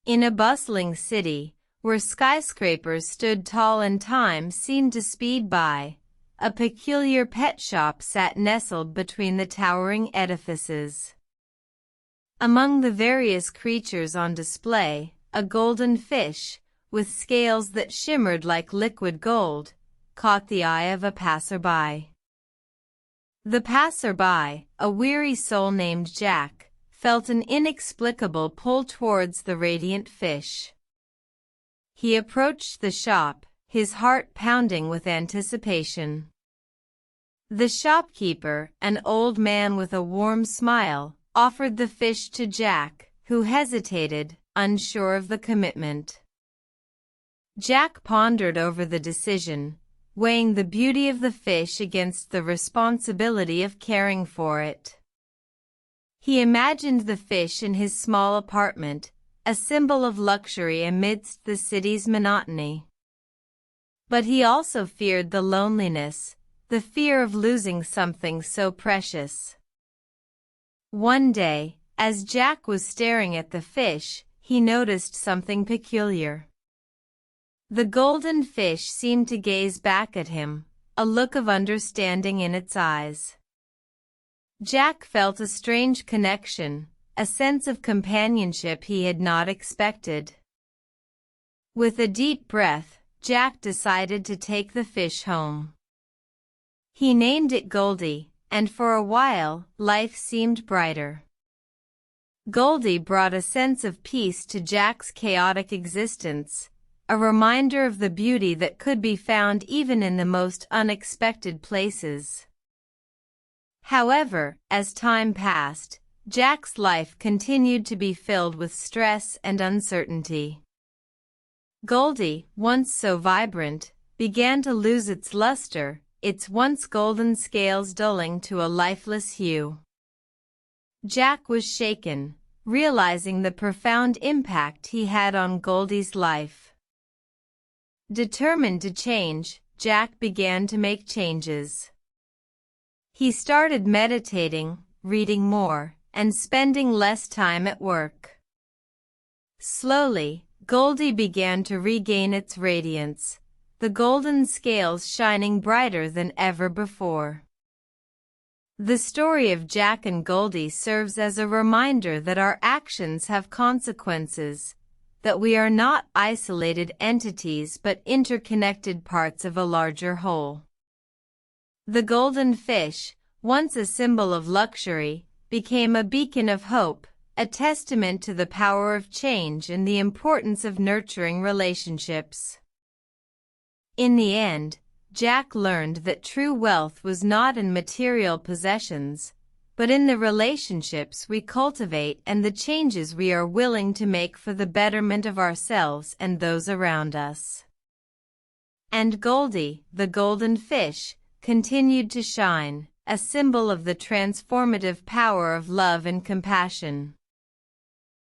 In a bustling city, where skyscrapers stood tall and time seemed to speed by, a peculiar pet shop sat nestled between the towering edifices. Among the various creatures on display, a golden fish, with scales that shimmered like liquid gold, caught the eye of a passerby. The passerby, a weary soul named Jack, felt an inexplicable pull towards the radiant fish. He approached the shop, his heart pounding with anticipation. The shopkeeper, an old man with a warm smile, offered the fish to Jack, who hesitated, unsure of the commitment. Jack pondered over the decision, weighing the beauty of the fish against the responsibility of caring for it. He imagined the fish in his small apartment, a symbol of luxury amidst the city's monotony. But he also feared the loneliness, the fear of losing something so precious. One day, as Jack was staring at the fish, he noticed something peculiar. The golden fish seemed to gaze back at him, a look of understanding in its eyes. Jack felt a strange connection, a sense of companionship he had not expected. With a deep breath, Jack decided to take the fish home. He named it Goldie, and for a while, life seemed brighter. Goldie brought a sense of peace to Jack's chaotic existence, a reminder of the beauty that could be found even in the most unexpected places. However, as time passed, Jack's life continued to be filled with stress and uncertainty. Goldie, once so vibrant, began to lose its luster, its once golden scales dulling to a lifeless hue. Jack was shaken, realizing the profound impact he had on Goldie's life. Determined to change, Jack began to make changes. He started meditating, reading more, and spending less time at work. Slowly, Goldie began to regain its radiance, the golden scales shining brighter than ever before. The story of Jack and Goldie serves as a reminder that our actions have consequences, that we are not isolated entities but interconnected parts of a larger whole. The golden fish, once a symbol of luxury, became a beacon of hope, a testament to the power of change and the importance of nurturing relationships. In the end, Jack learned that true wealth was not in material possessions, but in the relationships we cultivate and the changes we are willing to make for the betterment of ourselves and those around us. And Goldie, the golden fish, continued to shine, a symbol of the transformative power of love and compassion.